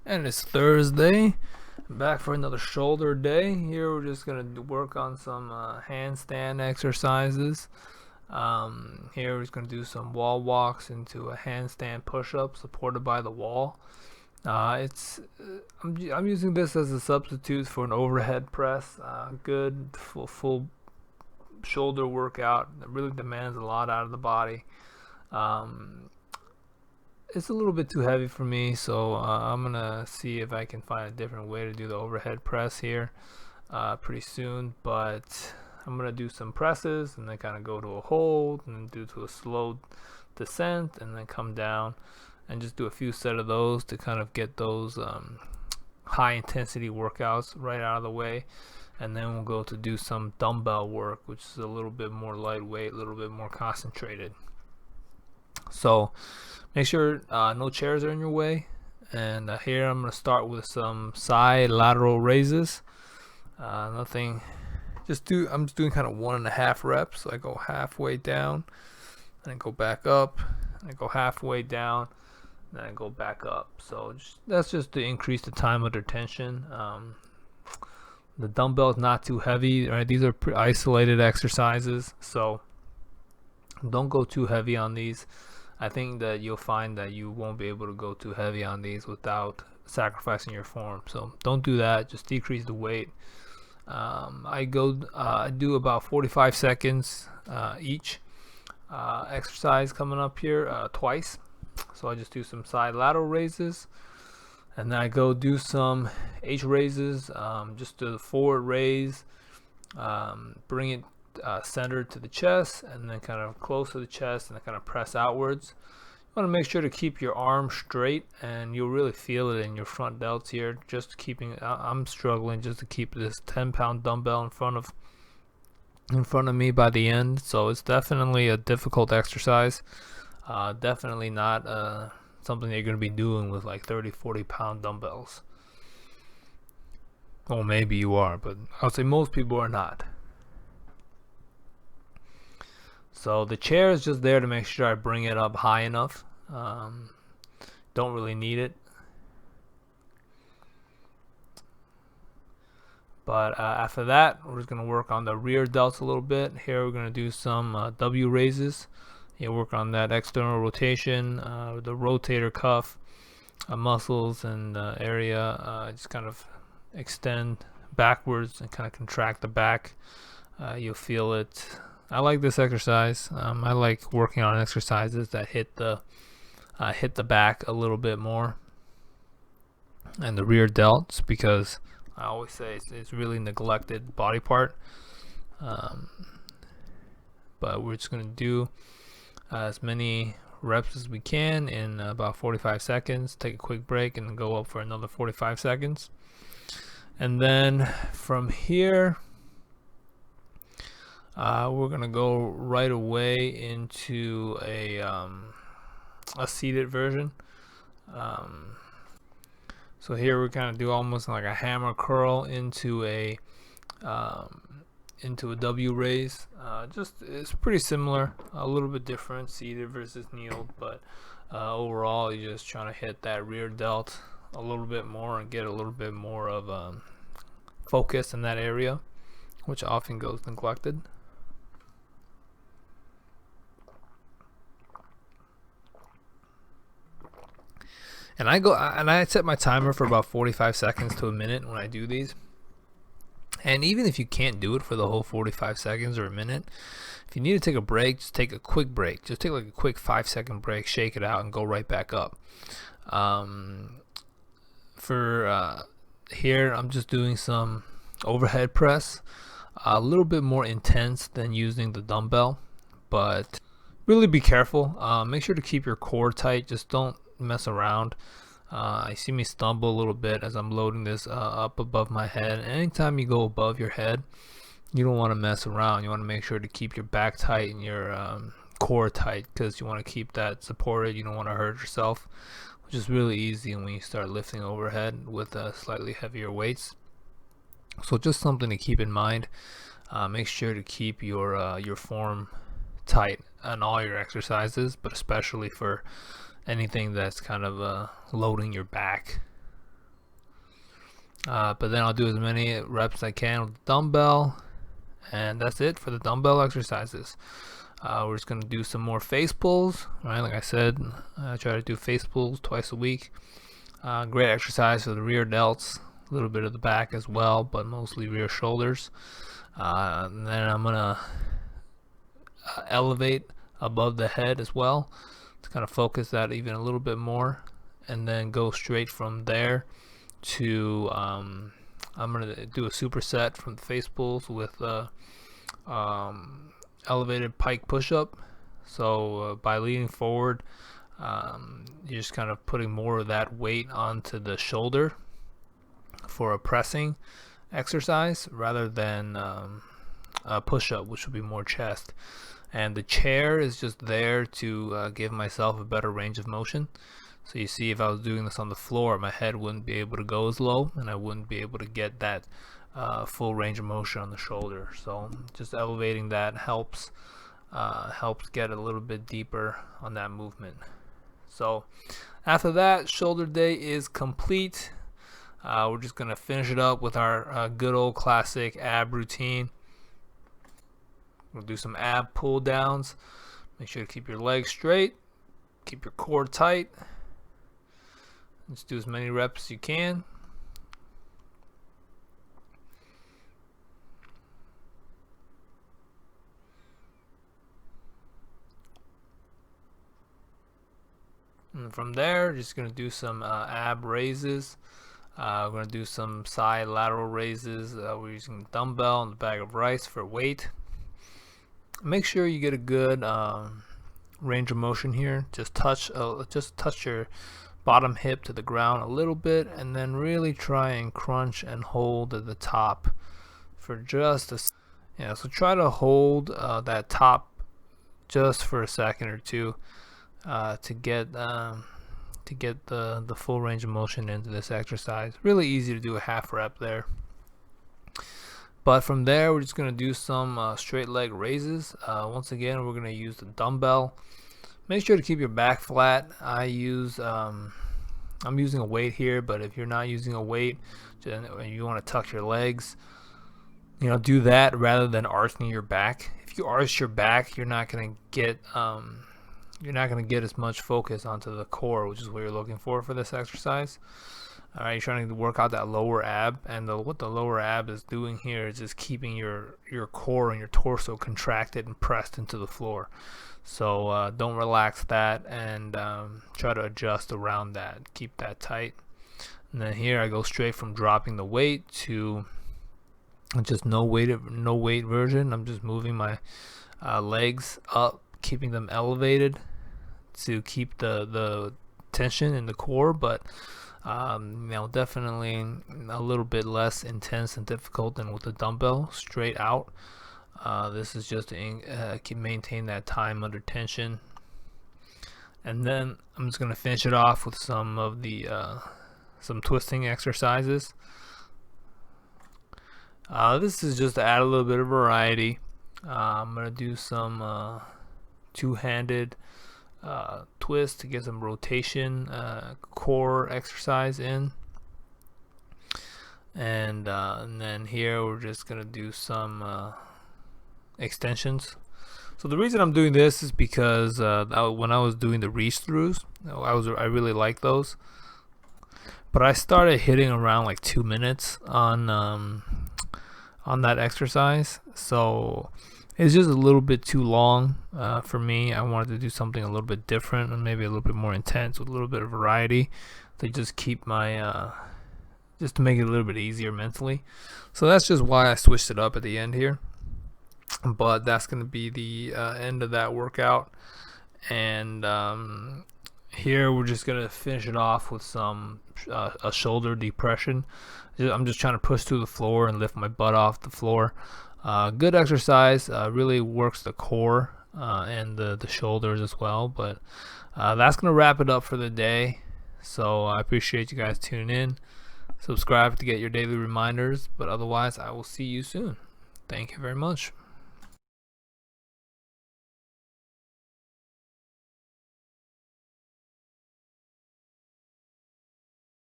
And it's Thursday. I'm back for another shoulder day. Here we're just gonna work on some handstand exercises. Here we're just gonna do some wall walks into a handstand push-up supported by the wall. It's I'm using this as a substitute for an overhead press. Good full shoulder workout that really demands a lot out of the body. Um, it's a little bit too heavy for me, so I'm gonna see if I can find a different way to do the overhead press here pretty soon. But I'm gonna do some presses and then kind of go to a hold and then do to a slow descent and then come down and just do a few set of those to kind of get those high intensity workouts right out of the way. And then we'll go to do some dumbbell work, which is a little bit more lightweight, a little bit more concentrated. So make sure no chairs are in your way. And here I'm going to start with some side lateral raises. Nothing, I'm just doing kind of 1.5 reps. So I go halfway down, and I go back up, and I go halfway down, and then I go back up. So that's just to increase the time under tension. The dumbbell is not too heavy, right? These are isolated exercises, so don't go too heavy on these. I think that you'll find that you won't be able to go too heavy on these without sacrificing your form. So don't do that. Just decrease the weight. I do about 45 seconds each exercise coming up here twice. So I just do some side lateral raises, and then I go do some H raises. Just do the forward raise, bring it centered to the chest, and then kind of close to the chest, and then kind of press outwards. You want to make sure to keep your arm straight, and you'll really feel it in your front delts here. Just keeping, I'm struggling just to keep this 10-pound dumbbell in front of me by the end. So it's definitely a difficult exercise. Definitely not something that you're going to be doing with like 30-40 pound dumbbells. Well, maybe you are, but I'll say most people are not. So the chair is just there to make sure I bring it up high enough. Don't really need it. But after that, we're just going to work on the rear delts a little bit. Here we're going to do some W raises. You work on that external rotation, the rotator cuff muscles and area. Just kind of extend backwards and kind of contract the back. You'll feel it. I like this exercise. I like working on exercises that hit the back a little bit more and the rear delts, because I always say it's really neglected body part. But we're just gonna do as many reps as we can in about 45 seconds. Take a quick break and then go up for another 45 seconds. And then from here, we're gonna go right away into a seated version. So here we kind of do almost like a hammer curl into a W raise. Just it's pretty similar, a little bit different, seated versus kneeled, but overall you're just trying to hit that rear delt a little bit more and get a little bit more of focus in that area, which often goes neglected. And I set my timer for about 45 seconds to a minute when I do these. And even if you can't do it for the whole 45 seconds or a minute, if you need to take a break, just take a quick break. Just take like a quick 5-second break, shake it out, and go right back up. Here, I'm just doing some overhead press, a little bit more intense than using the dumbbell, but really be careful. Make sure to keep your core tight. Just don't mess around. I see me stumble a little bit as I'm loading this up above my head. Anytime you go above your head, you don't want to mess around. You want to make sure to keep your back tight and your core tight, because you want to keep that supported. You don't want to hurt yourself, which is really easy when you start lifting overhead with slightly heavier weights. So just something to keep in mind. Make sure to keep your form tight on all your exercises, but especially for anything that's kind of loading your back. but then I'll do as many reps as I can with the dumbbell, and that's it for the dumbbell exercises. We're just gonna do some more face pulls, right? Like I said, I try to do face pulls twice a week. Great exercise for the rear delts, a little bit of the back as well, but mostly rear shoulders. And then I'm gonna elevate above the head as well to kind of focus that even a little bit more, and then go straight from there to I'm gonna do a superset from the face pulls with elevated pike push-up. So by leaning forward, you're just kind of putting more of that weight onto the shoulder for a pressing exercise rather than a push-up, which would be more chest. And the chair is just there to give myself a better range of motion. So you see, if I was doing this on the floor, my head wouldn't be able to go as low, and I wouldn't be able to get that full range of motion on the shoulder. So just elevating that helps get a little bit deeper on that movement. So after that, shoulder day is complete. We're just gonna finish it up with our good old classic ab routine. We'll do some ab pull downs. Make sure to keep your legs straight, keep your core tight. Let's do as many reps as you can. And from there, just going to do some ab raises. We're going to do some side lateral raises. We're using dumbbell and the bag of rice for weight. Make sure you get a good range of motion here. Just touch your bottom hip to the ground a little bit, and then really try and crunch and hold at the top for just a so try to hold that top just for a second or two to get the full range of motion into this exercise. Really easy to do a half rep there. But from there, we're just going to do some straight leg raises. Once again, we're going to use the dumbbell. Make sure to keep your back flat. I'm using a weight here, but if you're not using a weight and you want to tuck your legs, do that rather than arching your back. If you arch your back, you're not going to get as much focus onto the core, which is what you're looking for this exercise. All right, you're trying to work out that lower ab, and what the lower ab is doing here is just keeping your core and your torso contracted and pressed into the floor. So don't relax that, and try to adjust around that. Keep that tight. And then here I go straight from dropping the weight to just no weight version. I'm just moving my legs up, keeping them elevated to keep the tension in the core, but definitely a little bit less intense and difficult than with the dumbbell straight out. This is just to maintain that time under tension. And then I'm just going to finish it off with some of the some twisting exercises. This is just to add a little bit of variety. I'm going to do some two-handed twist to get some rotation, core exercise in. And then here we're just going to do some extensions. So the reason I'm doing this is because when I was doing the reach throughs, I really like those, but I started hitting around like 2 minutes on that exercise, so it's just a little bit too long for me. I wanted to do something a little bit different and maybe a little bit more intense with a little bit of variety to just keep my just to make it a little bit easier mentally. So that's just why I switched it up at the end here. But that's going to be the end of that workout, and here we're just going to finish it off with some a shoulder depression. I'm just trying to push through the floor and lift my butt off the floor. Good exercise, really works the core and the shoulders as well. But that's going to wrap it up for the day. So I appreciate you guys tuning in. Subscribe to get your daily reminders, but otherwise I will see you soon. Thank you very much.